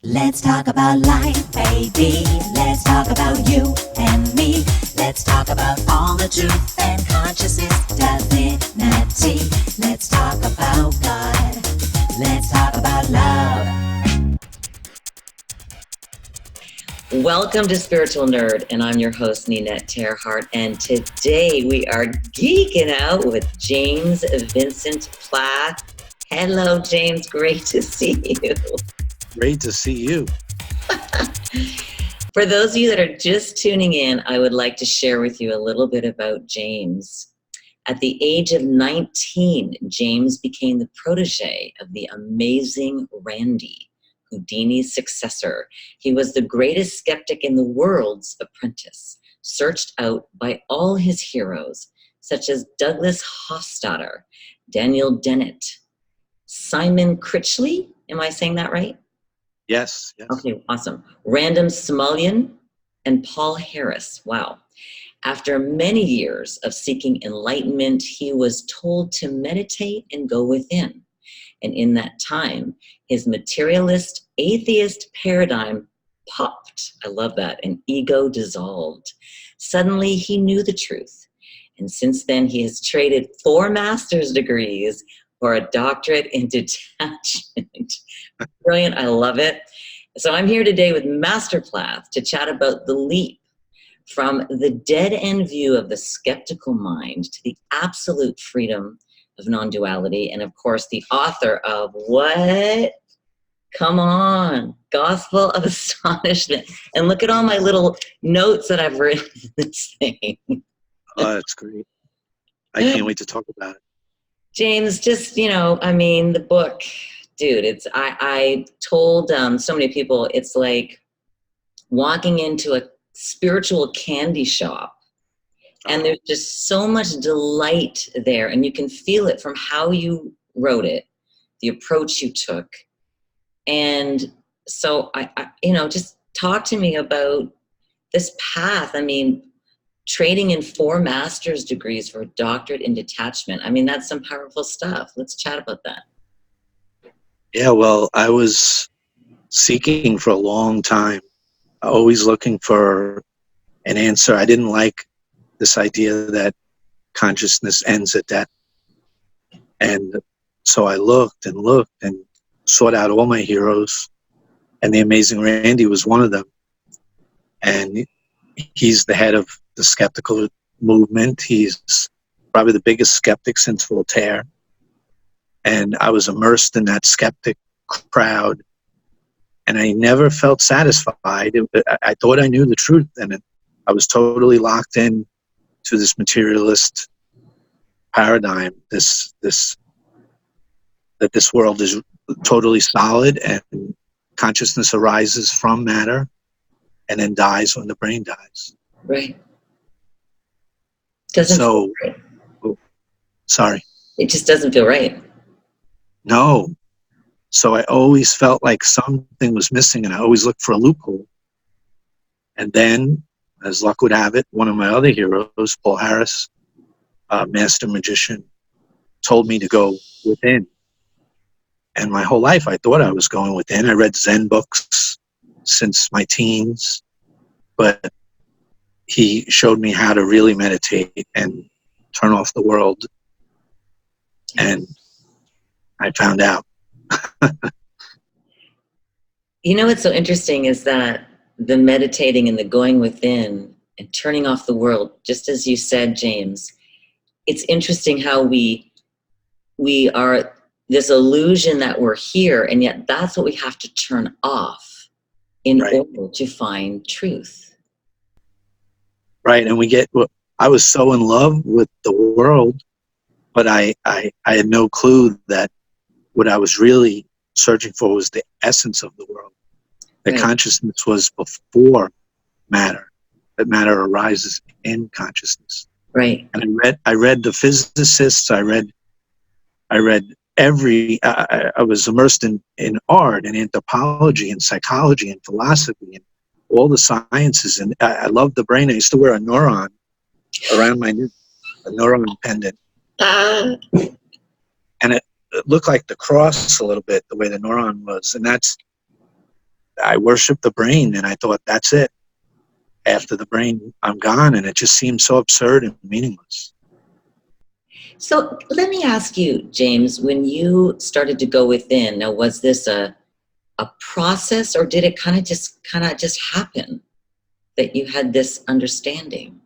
Let's talk about life, baby. Let's talk about you and me. Let's talk about all the truth and consciousness, divinity. Let's talk about God. Let's talk about love. Welcome to Spiritual Nerd, and I'm your host, Ninette Terhart, and today we are geeking out with James Vincent Plath. Hello, James. Great to see you. Great to see you. For those of you that are just tuning in, I would like to share with you a little bit about James. At the age of 19, James became the protege of the amazing Randy, Houdini's successor. He was the greatest skeptic in the world's Apprentice, searched out by all his heroes, such as Douglas Hofstadter, Daniel Dennett, Simon Critchley. Am I saying that right? Yes. Okay, awesome. Random Smullyan and Paul Harris. Wow. After many years of seeking enlightenment, he was told to meditate and go within. And in that time, his materialist, atheist paradigm popped. I love that. And ego dissolved. Suddenly, he knew the truth. And since then, he has traded 4 master's degrees for a doctorate in detachment. Brilliant. I love it. So I'm here today with Master Plath to chat about the leap from the dead-end view of the skeptical mind to the absolute freedom of non-duality, and of course the author of what? Come on, Gospel of Astonishment. And look at all my little notes that I've written in this thing. Oh, that's great. I can't wait to talk about it. James, just, the book, dude, I told so many people, it's like walking into a spiritual candy shop. And there's just so much delight there, and you can feel it from how you wrote it, the approach you took. And so I just talk to me about this path. I mean, trading in 4 master's degrees for a doctorate in detachment. I mean, that's some powerful stuff. Let's chat about that. Yeah, well, I was seeking for a long time, always looking for an answer. I didn't like this idea that consciousness ends at death. And so I looked and sought out all my heroes, and the amazing Randy was one of them. And he's the head of the skeptical movement. He's probably the biggest skeptic since Voltaire. And I was immersed in that skeptic crowd, and I never felt satisfied. I thought I knew the truth, and I was totally locked in to this materialist paradigm, that this world is totally solid and consciousness arises from matter and then dies when the brain dies. Right. Doesn't feel right. Oh, sorry. It just doesn't feel right. No. So I always felt like something was missing, and I always looked for a loophole. And then, as luck would have it, one of my other heroes, Paul Harris, master magician, told me to go within. And my whole life I thought I was going within. I read Zen books since my teens, but he showed me how to really meditate and turn off the world. And I found out. What's so interesting is that the meditating and the going within and turning off the world, just as you said, James, it's interesting how we are this illusion that we're here, and yet that's what we have to turn off in order to find truth. Right, and I was so in love with the world, but I had no clue that what I was really searching for was the essence of the world. That consciousness was before matter, that matter arises in consciousness. Right. And I read the physicists, I read I was immersed in art and anthropology and psychology and philosophy and all the sciences, and I loved the brain. I used to wear a neuron around my neck, a neuron pendant. And it looked like the cross a little bit, the way the neuron was. And I worshiped the brain, and I thought, that's it. After the brain, I'm gone, and it just seemed so absurd and meaningless. So let me ask you, James, when you started to go within, now was this a process, or did it kind of just happen that you had this understanding?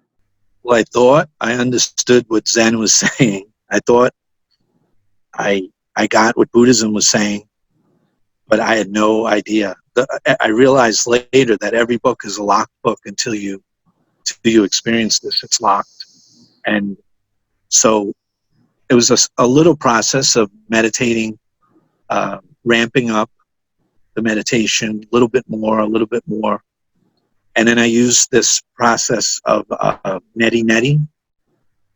Well, I thought I understood what Zen was saying. I thought I got what Buddhism was saying, but I had no idea. I realized later that every book is a locked book until you experience this. It's locked. And so it was a little process of meditating, ramping up the meditation a little bit more. And then I used this process of neti,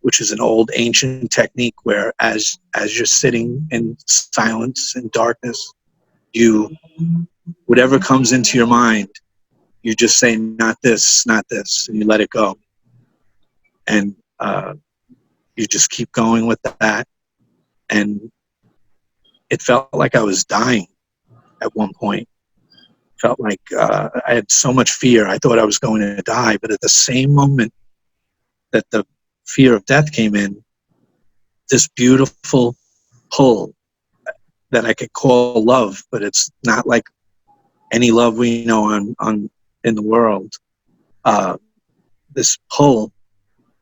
which is an old ancient technique where as you're sitting in silence and darkness, whatever comes into your mind, you just say, not this, and you let it go. And you just keep going with that. And it felt like I was dying at one point. Felt like I had so much fear. I thought I was going to die. But at the same moment that the fear of death came in, this beautiful pull that I could call love, but it's not like any love we know on in the world. This pull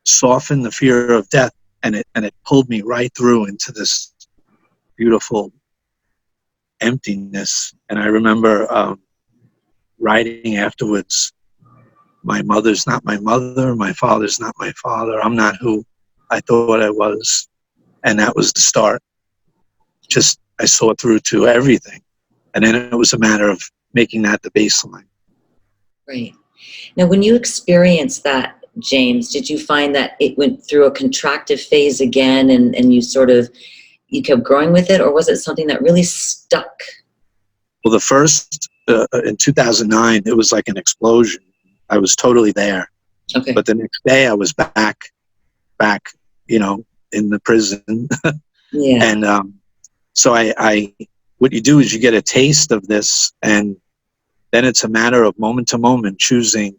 softened the fear of death, and it pulled me right through into this beautiful emptiness. And I remember writing afterwards, my mother's not my mother, my father's not my father, I'm not who I thought I was. And that was the start. Just, I saw through to everything. And then it was a matter of making that the baseline. Right. Now, when you experienced that, James, did you find that it went through a contractive phase again, and you kept growing with it, or was it something that really stuck? Well, the first, in 2009, it was like an explosion. I was totally there. Okay. But the next day I was back, in the prison. Yeah. And so what you do is you get a taste of this, and then it's a matter of moment to moment choosing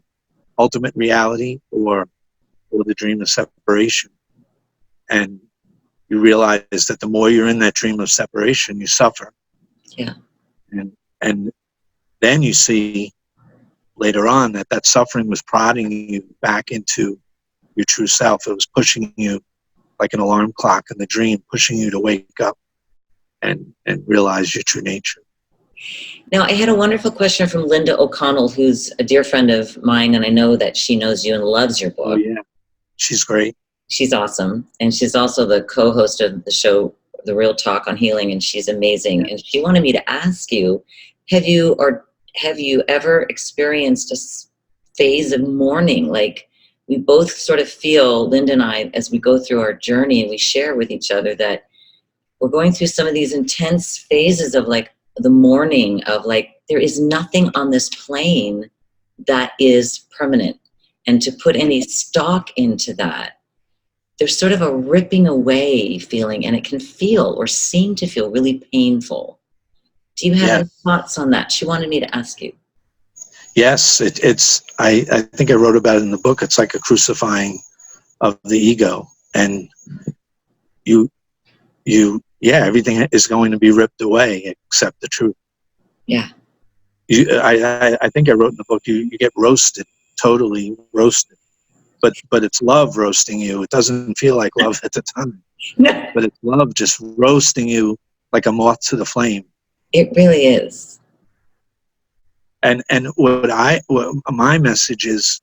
ultimate reality or the dream of separation. And you realize that the more you're in that dream of separation, you suffer. Yeah. And then you see later on that suffering was prodding you back into your true self. It was pushing you like an alarm clock in the dream, pushing you to wake up and realize your true nature. Now, I had a wonderful question from Linda O'Connell, who's a dear friend of mine, and I know that she knows you and loves your book. Oh, yeah. She's great. She's awesome. And she's also the co-host of the show, The Real Talk on Healing, and she's amazing. And she wanted me to ask you, have you ever experienced a phase of mourning? Like, we both sort of feel, Linda and I, as we go through our journey and we share with each other, that we're going through some of these intense phases of like the mourning of like, there is nothing on this plane that is permanent. And to put any stock into that, there's sort of a ripping away feeling, and it can feel or seem to feel really painful. Do you have any thoughts on that? She wanted me to ask you. Yes, I think I wrote about it in the book. It's like a crucifying of the ego, and everything is going to be ripped away except the truth. Yeah. I think I wrote in the book, you get roasted, totally roasted, but it's love roasting you. It doesn't feel like love at the time, No. But it's love just roasting you like a moth to the flame. It really is. And what my message is,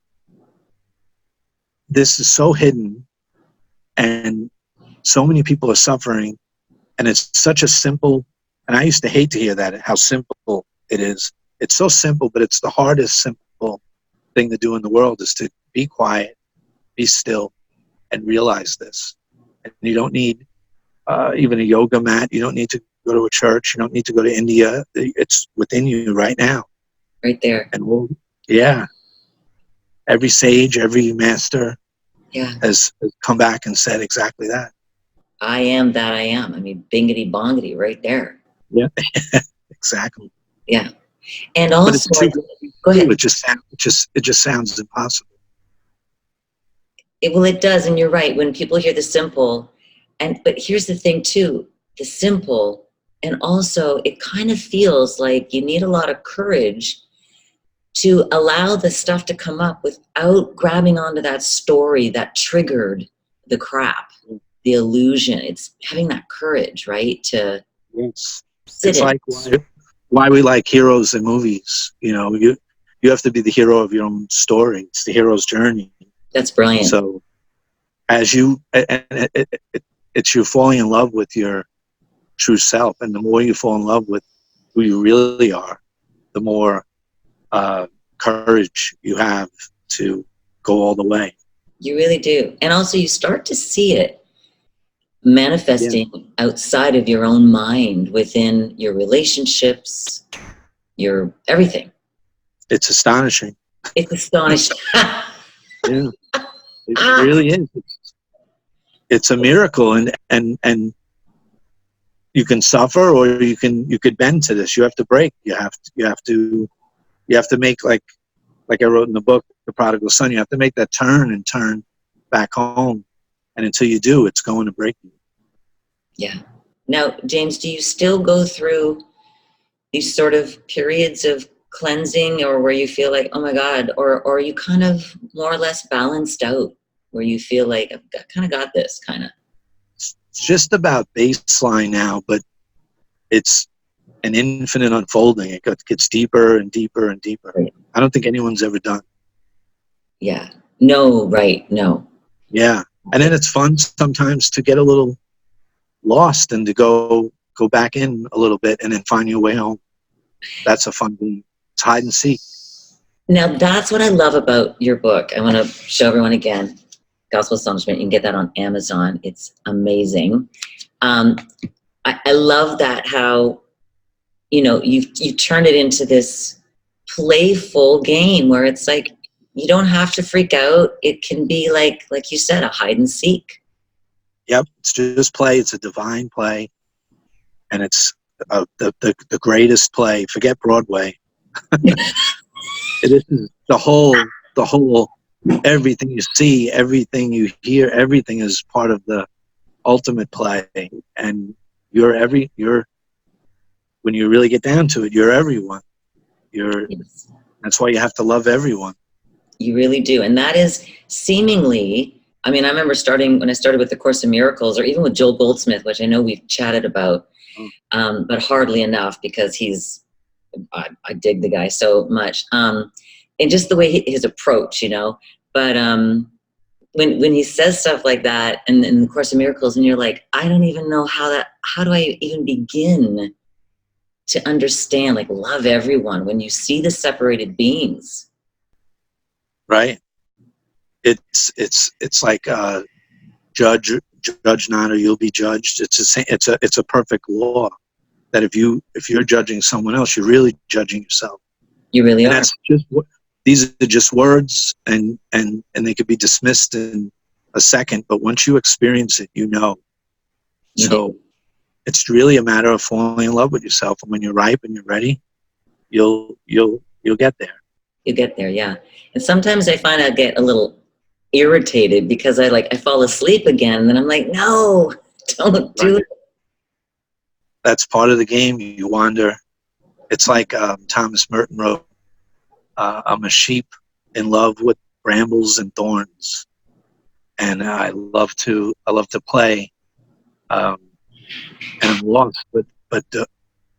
this is so hidden, and so many people are suffering, and it's such a simple, and I used to hate to hear that, how simple it is. It's so simple, but it's the hardest simple thing to do in the world, is to be quiet, be still, and realize this. And you don't need even a yoga mat. You don't need to go to a church. You don't need to go to India. It's within you right now. Right there. And every sage, every master has come back and said exactly that. I am that I am. I mean, bingity bongity right there. Yeah, exactly. Yeah. And But also, it's too good to be go true. ahead. It just sounds impossible. Well, it does, and you're right. When people hear the simple, but here's the thing too: the simple, and also it kind of feels like you need a lot of courage to allow the stuff to come up without grabbing onto that story that triggered the crap, the illusion. It's having that courage, right, to Yes. sit It's in. like why we like heroes in movies. You know, you have to be the hero of your own story. It's the hero's journey. That's brilliant. So as it's you falling in love with your true self, and the more you fall in love with who you really are, the more courage you have to go all the way. You really do. And also you start to see it Yeah, manifesting outside of your own mind, within your relationships, your everything. it's astonishing. It's astonishing. Yeah, it really is. It's a miracle, and you can suffer, or you could bend to this. You have to break. You have to make, like I wrote in the book, The Prodigal Son. You have to make that turn and turn back home, and until you do, it's going to break you. Yeah. Now, James, do you still go through these sort of periods of cleansing, or where you feel like, oh my God, or are you kind of more or less balanced out, where you feel like I've kind of got this kind of? It's just about baseline now, but it's an infinite unfolding. It gets deeper and deeper and deeper. Right. I don't think anyone's ever done. Yeah. No, right. No. Yeah. And then it's fun sometimes to get a little lost and to go back in a little bit and then find your way home. That's a fun game. It's hide and seek. Now, that's what I love about your book. I want to show everyone again, Gospel of Astonishment. You can get that on Amazon. It's amazing. I love that, how, you turn it into this playful game where it's like, you don't have to freak out. It can be like you said, a hide and seek. Yep. It's just play. It's a divine play. And it's the greatest play. Forget Broadway. It is the whole, everything you see, everything you hear, everything is part of the ultimate play. And when you really get down to it, you're everyone. Yes. That's why you have to love everyone. You really do. And that is seemingly, I mean, I remember when I started with the Course in Miracles, or even with Joel Goldsmith, which I know we've chatted about, but hardly enough, because I dig the guy so much. And just the way his approach, but when he says stuff like that in the Course in Miracles, and you're like, I don't even know how do I even begin to understand, like, love everyone when you see the separated beings. Right. It's like judge not or you'll be judged. It's a perfect law that if you're judging someone else, you're really judging yourself. You really and are. That's just these are just words, and they could be dismissed in a second, but once you experience it, so it's really a matter of falling in love with yourself, and when you're ripe and you're ready, you'll get there. You get there, yeah. And sometimes I find I get a little irritated because I fall asleep again, and then I'm like, no, don't do it. That's part of the game. You wander. It's like Thomas Merton wrote, I'm a sheep in love with brambles and thorns, and I love to play, and I'm lost, but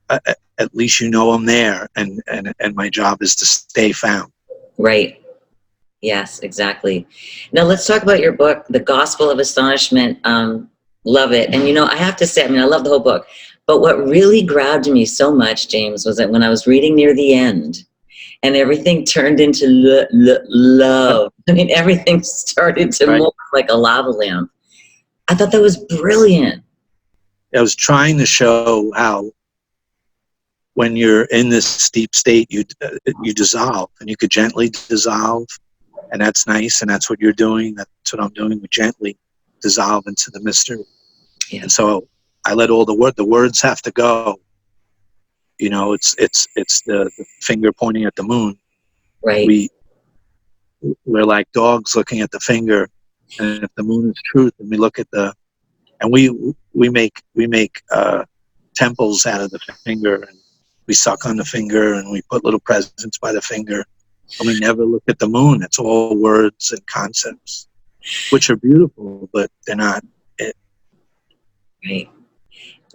at least I'm there, and my job is to stay found. Right. Yes, exactly. Now let's talk about your book, The Gospel of Astonishment. Love it. And I have to say, I love the whole book, but what really grabbed me so much, James, was that when I was reading near the end and everything turned into love. Everything started to morph like a lava lamp. I thought that was brilliant. I was trying to show how when you're in this deep state, you dissolve, and you could gently dissolve, and that's nice, and that's what you're doing. That's what I'm doing. We gently dissolve into the mystery. Yeah. And so I let all the words have to go, You know, it's the finger pointing at the moon. Right. We're like dogs looking at the finger, and if the moon is truth, and we look at and we make temples out of the finger, and we suck on the finger, and we put little presents by the finger, and we never look at the moon. It's all words and concepts, which are beautiful, but they're not it. Right.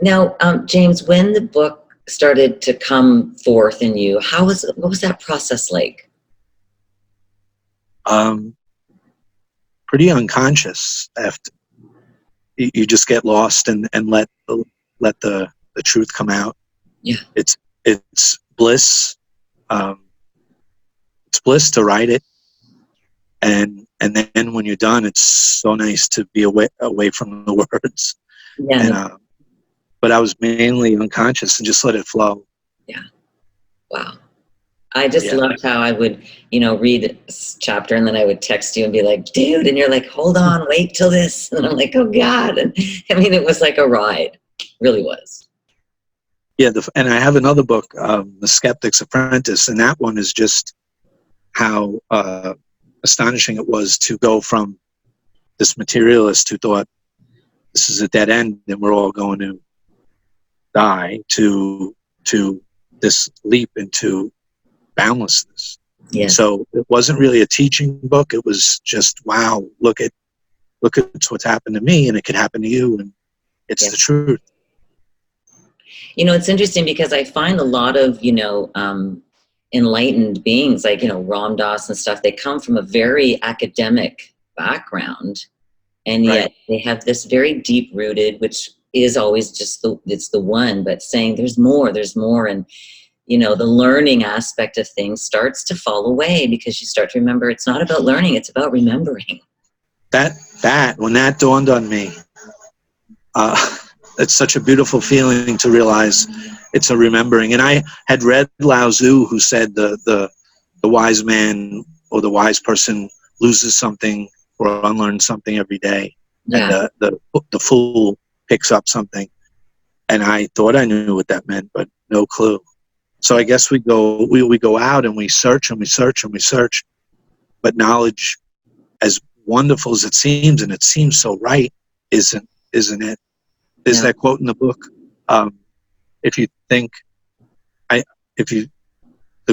Now, James, when the book started to come forth in you, what was that process like? Pretty unconscious. After you just get lost and let the truth come out. Yeah. It's bliss. It's bliss to write it, and then when you're done, it's so nice to be away from the words. Yeah. And, but I was mainly unconscious and just let it flow. Yeah. Wow. I just loved how I would, read a chapter and then I would text you and be like, dude, and you're like, hold on, wait till this. And I'm like, oh God. And I mean, it was like a ride. It really was. Yeah. And I have another book, The Skeptic's Apprentice. And that one is just how astonishing it was to go from this materialist who thought this is a dead end and we're all going to die to this leap into boundlessness. Yes. So it wasn't really a teaching book. It was just, wow, look at what's happened to me, and it could happen to you, and it's the truth. It's interesting because I find a lot of, enlightened beings like, Ram Dass and stuff, they come from a very academic background, and yet they have this very deep rooted, which is always just it's the one, but saying there's more, and the learning aspect of things starts to fall away because you start to remember it's not about learning, it's about remembering. When that dawned on me, it's such a beautiful feeling to realize it's a remembering. And I had read Lao Tzu, who said the wise man or the wise person loses something or unlearns something every day. Yeah. And the fool picks up something. And I thought I knew what that meant, but no clue. So I guess we go out and we search and we search and we search, but knowledge, as wonderful as it seems, and it seems so right, isn't it? There's that quote in the book. The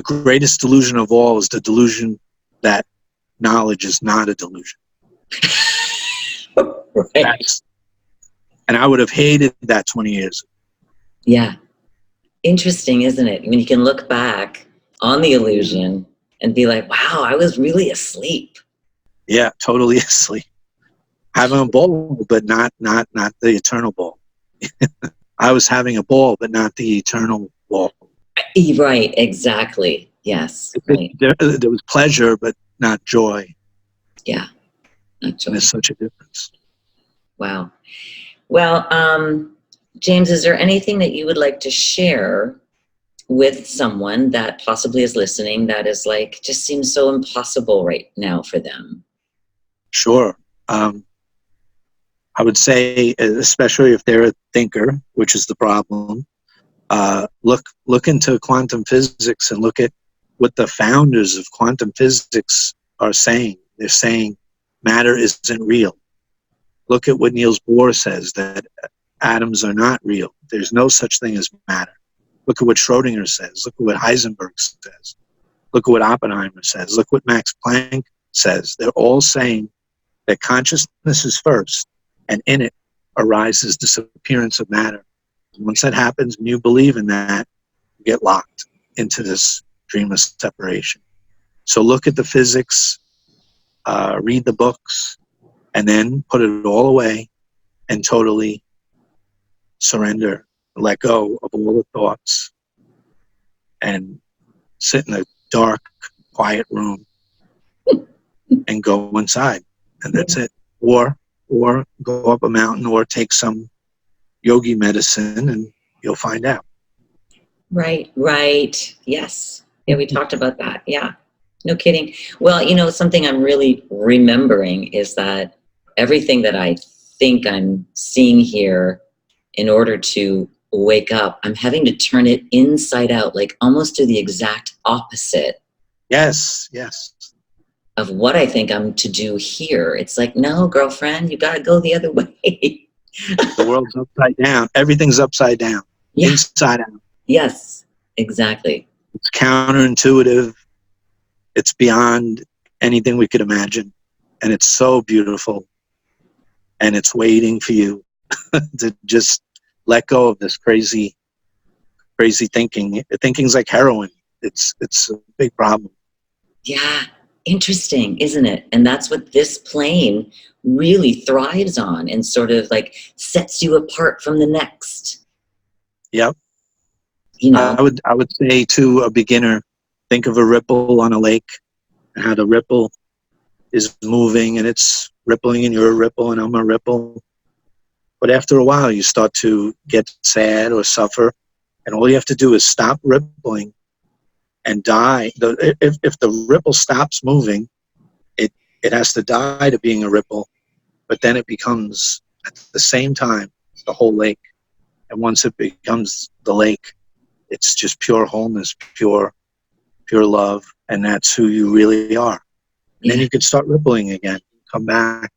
greatest delusion of all is the delusion that knowledge is not a delusion. Right. And I would have hated that 20 years ago. Yeah. Interesting, isn't it? When you can look back on the illusion and be like, wow, I was really asleep. Yeah, totally asleep. Having a ball, but not the eternal ball. I was having a ball, but not the eternal ball. Right, exactly. Yes. Right. There was pleasure, but not joy. Yeah, not joy. And there's such a difference. Wow. Well, James, is there anything that you would like to share with someone that possibly is listening that is like, just seems so impossible right now for them? Sure. I would say, especially if they're a thinker, which is the problem, look into quantum physics and look at what the founders of quantum physics are saying. They're saying matter isn't real. Look at what Niels Bohr says, that atoms are not real. There's no such thing as matter. Look at what Schrodinger says. Look at what Heisenberg says. Look at what Oppenheimer says. Look what Max Planck says. They're all saying that consciousness is first, and in it arises disappearance of matter. Once that happens, and you believe in that, you get locked into this dream of separation. So look at the physics, read the books, and then put it all away and totally surrender, let go of all the thoughts, and sit in a dark, quiet room and go inside. And that's it. Or go up a mountain or take some yogi medicine and you'll find out. Right. Yes. Yeah, we talked about that. Yeah. No kidding. Well, something I'm really remembering is that everything that I think I'm seeing here, in order to wake up, I'm having to turn it inside out, like almost do the exact opposite. Yes. Of what I think I'm to do here. It's like, no, girlfriend, you got to go the other way. The world's upside down. Everything's upside down. Yeah. Inside out. Yes, exactly. It's counterintuitive. It's beyond anything we could imagine. And it's so beautiful. And it's waiting for you to just let go of this crazy thinking. Thinking's like heroin. It's a big problem. Yeah, interesting, isn't it? And that's what this plane really thrives on and sort of like sets you apart from the next. Yep. You know, I would say to a beginner, think of a ripple on a lake and how the ripple is moving and it's rippling and you're a ripple and I'm a ripple. But after a while, you start to get sad or suffer. And all you have to do is stop rippling and die. If the ripple stops moving, it has to die to being a ripple. But then it becomes, at the same time, the whole lake. And once it becomes the lake, it's just pure wholeness, pure love. And that's who you really are. And then you can start rippling again. Come back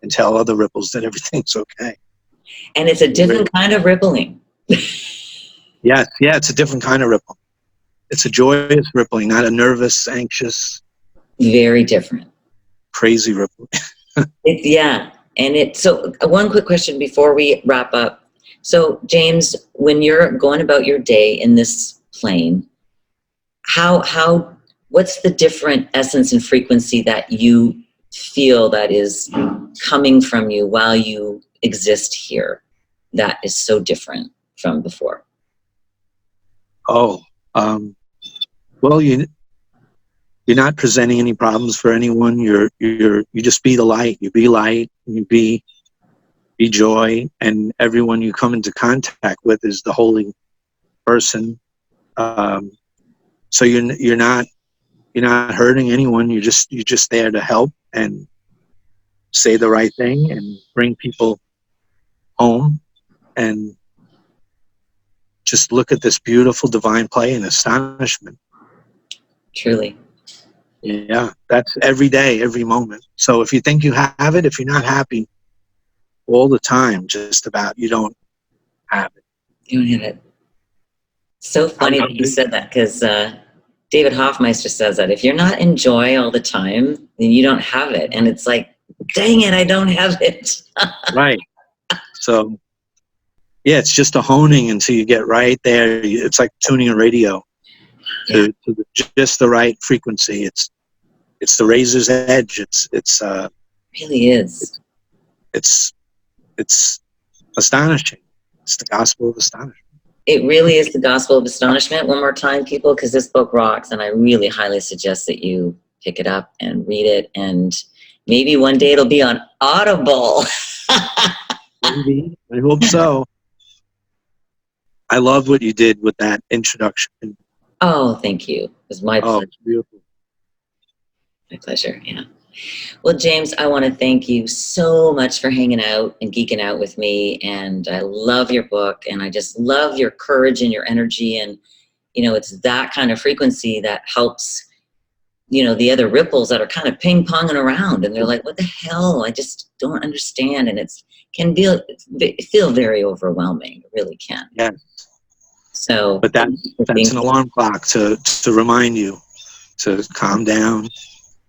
and tell other ripples that everything's okay. And it's a different kind of rippling. Yeah, it's a different kind of ripple. It's a joyous rippling, not a nervous, anxious. Very different. Crazy rippling. So one quick question before we wrap up. So James, when you're going about your day in this plane, what's the different essence and frequency that you feel that is coming from you while you exist here that is so different from before? Well, you're not presenting any problems for anyone. You just be the light. You be light. And you be joy. And everyone you come into contact with is the holy person. So you're not hurting anyone. You're just there to help and say the right thing and bring people home and just look at this beautiful divine play in astonishment. Truly. Yeah, that's every day, every moment. So if you think you have it, if you're not happy all the time, just about, you don't have it. You don't have it. So funny that you said that, because David Hoffmeister says that if you're not in joy all the time, then you don't have it. And it's like, dang it, I don't have it. Right. So, yeah, it's just a honing until you get right there. It's like tuning a radio to just the right frequency. It's the razor's edge. It really is. It's astonishing. It's the Gospel of Astonishment. It really is the Gospel of Astonishment. One more time, people, because this book rocks, and I really highly suggest that you pick it up and read it, and maybe one day it'll be on Audible. Maybe. I hope so. I love what you did with that introduction. Oh, thank you. It was my pleasure. Beautiful. My pleasure, yeah. Well, James, I want to thank you so much for hanging out and geeking out with me. And I love your book, and I just love your courage and your energy. And, it's that kind of frequency that helps, the other ripples that are kind of ping-ponging around. And they're like, what the hell? I just don't understand. And it can feel very overwhelming. It really can. Yeah. So, but that's an alarm clock to remind you to calm down.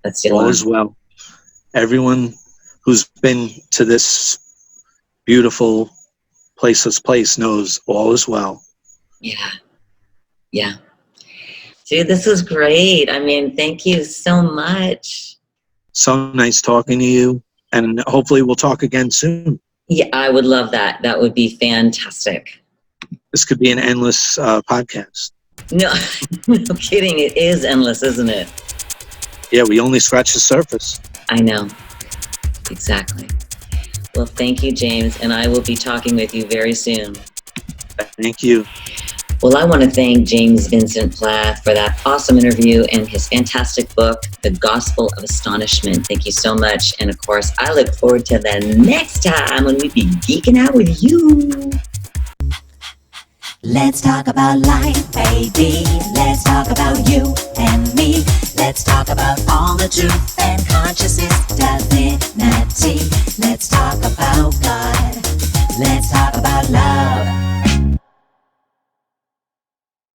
That's the all alarm. is well. Everyone who's been to this beautiful, placeless place knows all is well. Yeah. Dude, this was great. I mean, thank you so much. So nice talking to you, and hopefully we'll talk again soon. Yeah, I would love that. That would be fantastic. This could be an endless podcast. No, no kidding. It is endless, isn't it? Yeah, we only scratch the surface. I know. Exactly. Well, thank you, James, and I will be talking with you very soon. Thank you. Well, I want to thank James Vincent Plath for that awesome interview and his fantastic book, The Gospel of Astonishment. Thank you so much. And of course, I look forward to the next time when we be geeking out with you. Let's talk about life, baby. Let's talk about you and me. Let's talk about all the truth and consciousness, divinity.